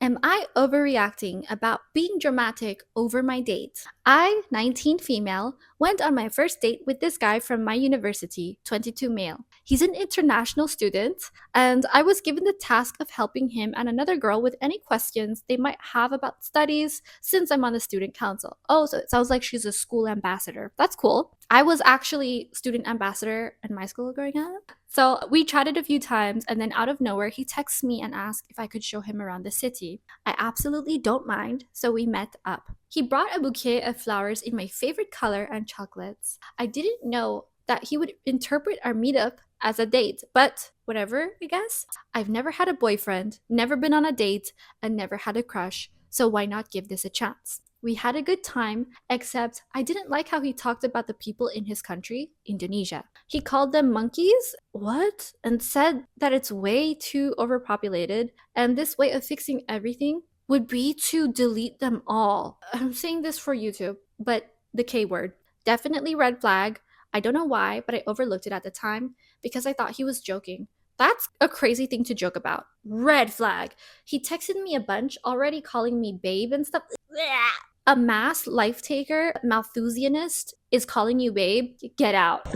Am I overreacting about being dramatic over my date? I, 19 female, went on my first date with this guy from my university, 22 male. He's an international student, and I was given the task of helping him and another girl with any questions they might have about studies since I'm on the student council. Oh, so it sounds like she's a school ambassador. That's cool. I was actually student ambassador in my school growing up. So we chatted a few times, and then out of nowhere, he texts me and asked if I could show him around the city. I absolutely don't mind, so we met up. He brought a bouquet of flowers in my favorite color and chocolates. I didn't know that he would interpret our meetup as a date, but whatever, I guess. I've never had a boyfriend, never been on a date, and never had a crush, so why not give this a chance? We had a good time, except I didn't like how he talked about the people in his country, Indonesia. He called them monkeys? What? And said that it's way too overpopulated, and this way of fixing everything would be to delete them all. I'm saying this for YouTube, but the K word. Definitely red flag. I don't know why, but I overlooked it at the time because I thought he was joking. That's a crazy thing to joke about. Red flag. He texted me a bunch, already calling me babe and stuff. A mass life taker, Malthusianist, is calling you babe. Get out.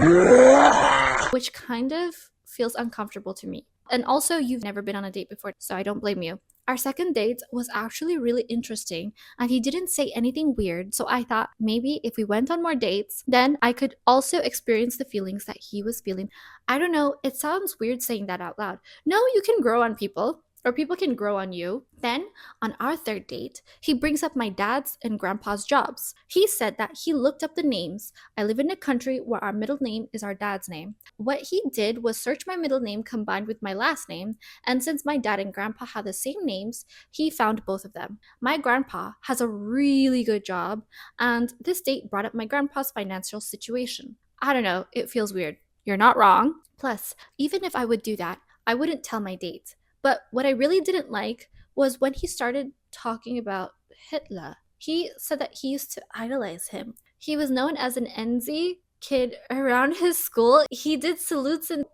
Which kind of feels uncomfortable to me. And also, you've never been on a date before, so I don't blame you. Our second date was actually really interesting, and he didn't say anything weird, so I thought maybe if we went on more dates, then I could also experience the feelings that he was feeling. I don't know, it sounds weird saying that out loud. No, you can grow on people, or people can grow on you. Then, on our third date, he brings up my dad's and grandpa's jobs. He said that he looked up the names. I live in a country where our middle name is our dad's name. What he did was search my middle name combined with my last name, and since my dad and grandpa had the same names, he found both of them. My grandpa has a really good job, and this date brought up my grandpa's financial situation. I don't know, it feels weird. You're not wrong. Plus, even if I would do that, I wouldn't tell my date. But what I really didn't like was when he started talking about Hitler. He said that he used to idolize him. He was known as an NZ kid around his school. He did salutes and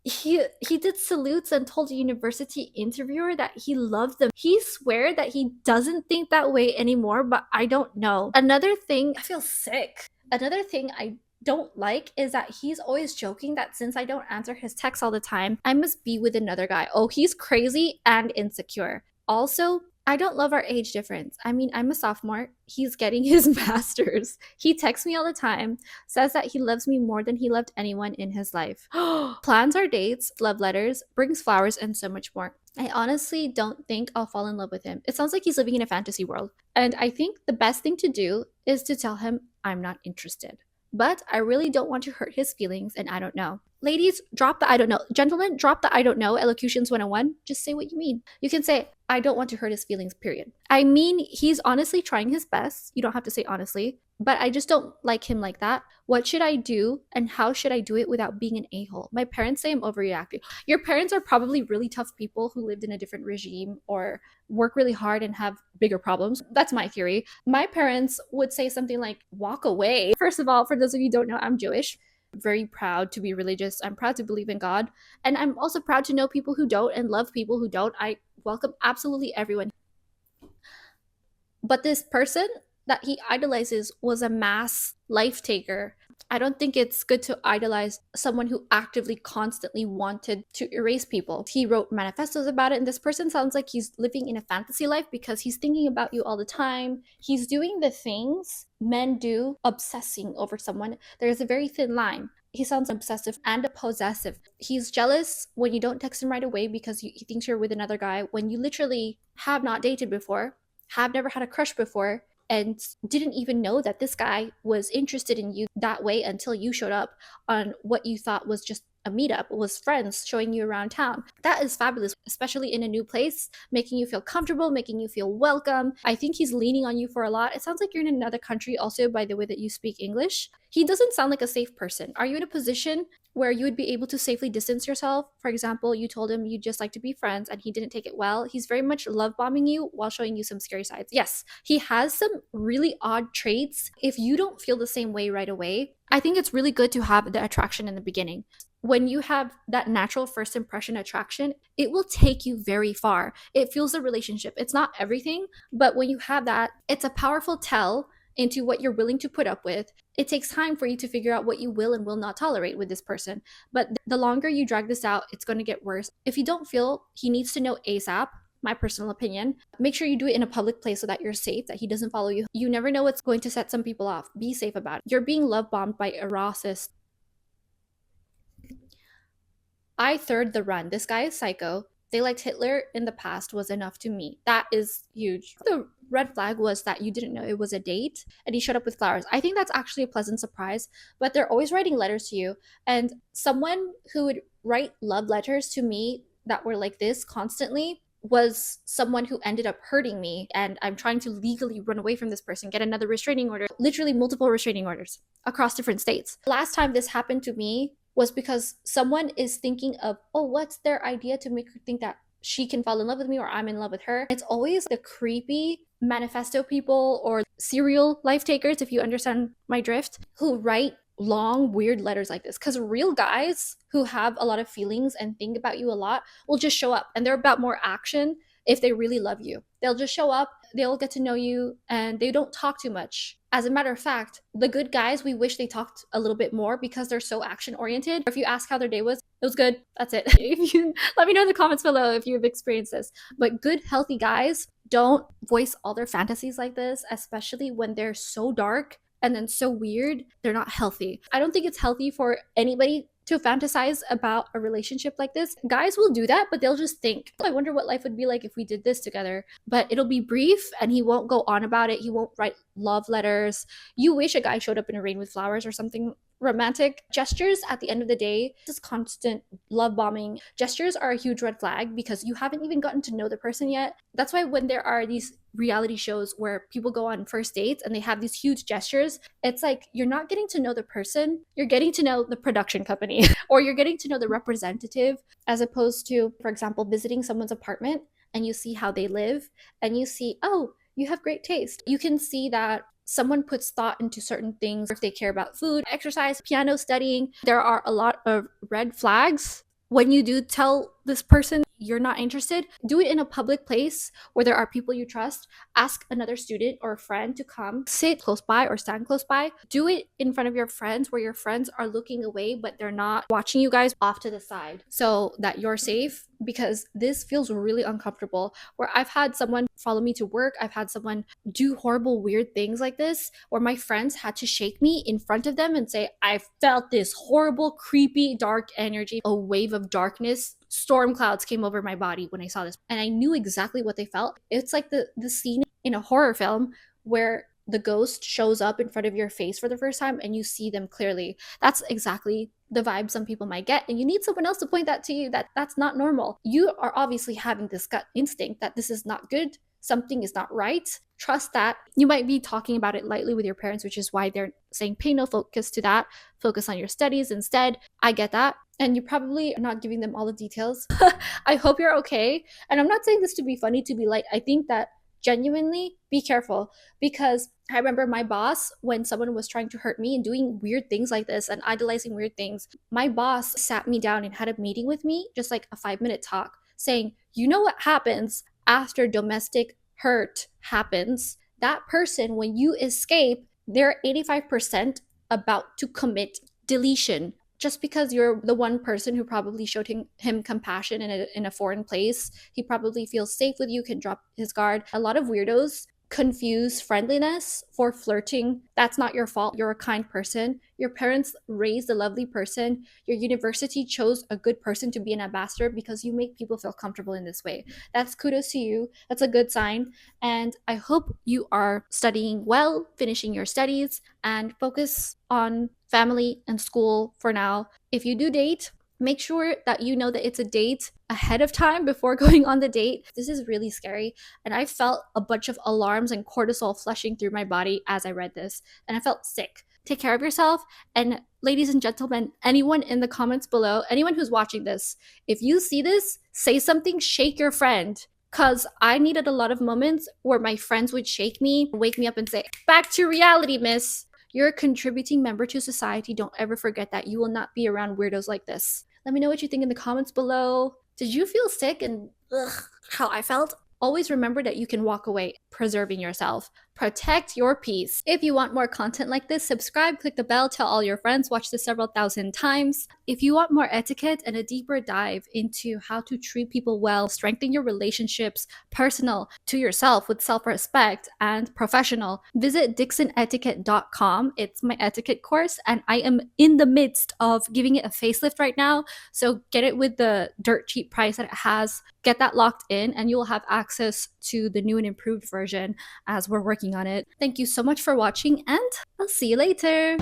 he did salutes and told a university interviewer that he loved them. He swore that he doesn't think that way anymore, but I don't know. Another thing, I feel sick. Another thing I don't like is that he's always joking that since I don't answer his texts all the time, I must be with another guy. Oh, he's crazy and insecure. Also, I don't love our age difference. I mean, I'm a sophomore. He's getting his master's. He texts me all the time, says that he loves me more than he loved anyone in his life. Plans our dates, love letters, brings flowers, and so much more. I honestly don't think I'll fall in love with him. It sounds like he's living in a fantasy world. And I think the best thing to do is to tell him I'm not interested. But I really don't want to hurt his feelings, and I don't know. Ladies, drop the I don't know. Gentlemen, drop the I don't know. Elocutions 101. Just say what you mean. You can say, I don't want to hurt his feelings, period. I mean, he's honestly trying his best. You don't have to say honestly, but I just don't like him like that. What should I do, and how should I do it without being an a-hole? My parents say I'm overreacting. Your parents are probably really tough people who lived in a different regime or work really hard and have bigger problems. That's my theory. My parents would say something like, walk away. First of all, for those of you who don't know, I'm Jewish. Very proud to be religious. I'm proud to believe in God. And I'm also proud to know people who don't and love people who don't. I welcome absolutely everyone. But this person that he idolizes was a mass life taker. I don't think it's good to idolize someone who actively, constantly wanted to erase people. He wrote manifestos about it, and this person sounds like he's living in a fantasy life because he's thinking about you all the time. He's doing the things men do, obsessing over someone. There's a very thin line. He sounds obsessive and possessive. He's jealous when you don't text him right away because he thinks you're with another guy when you literally have not dated before, have never had a crush before, and didn't even know that this guy was interested in you that way until you showed up on what you thought was just a meetup, was friends showing you around town. That is fabulous, especially in a new place, making you feel comfortable, making you feel welcome. I think he's leaning on you for a lot. It sounds like you're in another country also by the way that you speak English. He doesn't sound like a safe person. Are you in a position where you would be able to safely distance yourself? For example, you told him you'd just like to be friends and he didn't take it well. He's very much love bombing you while showing you some scary sides. Yes, he has some really odd traits. If you don't feel the same way right away, I think it's really good to have the attraction in the beginning. when you have that natural first impression attraction, it will take you very far. It fuels the relationship. It's not everything, but when you have that, it's a powerful tell into what you're willing to put up with. It takes time for you to figure out what you will and will not tolerate with this person. But the longer you drag this out, it's going to get worse. If you don't feel he needs to know ASAP, my personal opinion, make sure you do it in a public place so that you're safe, that he doesn't follow you. You never know what's going to set some people off. Be safe about it. You're being love bombed by a racist. I third the run. This guy is psycho. They liked Hitler in the past was enough to me. That is huge. The red flag was that you didn't know it was a date and he showed up with flowers. I think that's actually a pleasant surprise, but they're always writing letters to you. And someone who would write love letters to me that were like this constantly was someone who ended up hurting me, and I'm trying to legally run away from this person, get another restraining order, literally multiple restraining orders across different states. Last time this happened to me was because someone is thinking of, oh, what's their idea to make her think that she can fall in love with me or I'm in love with her. It's always the creepy manifesto people or serial life takers, if you understand my drift, who write long, weird letters like this. Because real guys who have a lot of feelings and think about you a lot will just show up, and they're about more action if they really love you. They'll just show up, they'll get to know you, and they don't talk too much. As a matter of fact, the good guys, we wish they talked a little bit more because they're so action oriented. If you ask how their day was, it was good. That's it. If you let me know in the comments below if you've experienced this. But good, healthy guys don't voice all their fantasies like this, especially when they're so dark and then so weird. They're not healthy. I don't think it's healthy for anybody to fantasize about a relationship like this. Guys will do that, but they'll just think, oh, I wonder what life would be like if we did this together. But it'll be brief and he won't go on about it. He won't write love letters. You wish a guy showed up in a rain with flowers or something romantic. Gestures at the end of the day, this constant love bombing, gestures are a huge red flag because you haven't even gotten to know the person yet. That's why when there are these reality shows where people go on first dates and they have these huge gestures, it's like you're not getting to know the person, you're getting to know the production company or you're getting to know the representative, as opposed to, for example, visiting someone's apartment and you see how they live and you see, oh, you have great taste. You can see that someone puts thought into certain things, if they care about food, exercise, piano studying. There are a lot of red flags. When you do tell this person you're not interested, do it in a public place where there are people you trust. Ask another student or a friend to come sit close by or stand close by. Do it in front of your friends where your friends are looking away, but they're not watching you guys off to the side so that you're safe, because this feels really uncomfortable. Where I've had someone follow me to work, I've had someone do horrible, weird things like this, where my friends had to shake me in front of them and say, I felt this horrible, creepy, dark energy, a wave of darkness. Storm clouds came over my body when I saw this, and I knew exactly what they felt. It's like the scene in a horror film where the ghost shows up in front of your face for the first time and you see them clearly. That's exactly the vibe some people might get, and you need someone else to point that to you, that that's not normal. You are obviously having this gut instinct that this is not good, something is not right. Trust that. You might be talking about it lightly with your parents, which is why they're saying pay no focus to that, focus on your studies instead. I get that, and you probably are not giving them all the details. I hope you're okay, and I'm not saying this to be funny, to be light. I think that genuinely be careful, because I remember my boss, when someone was trying to hurt me and doing weird things like this and idolizing weird things, my boss sat me down and had a meeting with me, just like a 5-minute talk, saying, you know what happens after domestic hurt happens? That person, when you escape, they're 85% about to commit deletion. Just because you're the one person who probably showed him compassion in a foreign place, he probably feels safe with you, can drop his guard. A lot of weirdos confuse friendliness for flirting. That's not your fault. You're a kind person. Your parents raised a lovely person. Your university chose a good person to be an ambassador because you make people feel comfortable in this way. That's kudos to you. That's a good sign. And I hope you are studying well, finishing your studies, and focus on family and school for now. If you do date, make sure that you know that it's a date ahead of time before going on the date. This is really scary, and I felt a bunch of alarms and cortisol flushing through my body as I read this, and I felt sick. Take care of yourself, and ladies and gentlemen, anyone in the comments below, anyone who's watching this, if you see this, say something, shake your friend. Because I needed a lot of moments where my friends would shake me, wake me up and say, back to reality, miss. You're a contributing member to society. Don't ever forget that. You will not be around weirdos like this. Let me know what you think in the comments below. Did you feel sick and how I felt? Always remember that you can walk away preserving yourself. Protect your peace. If you want more content like this, subscribe, click the bell, tell all your friends, watch this several thousand times. If you want more etiquette and a deeper dive into how to treat people well, strengthen your relationships, personal to yourself with self-respect and professional, visit dixonetiquette.com. It's my etiquette course and I am in the midst of giving it a facelift right now. So get it with the dirt cheap price that it has. Get that locked in and you'll have access to the new and improved version as we're working on it. Thank you so much for watching and I'll see you later.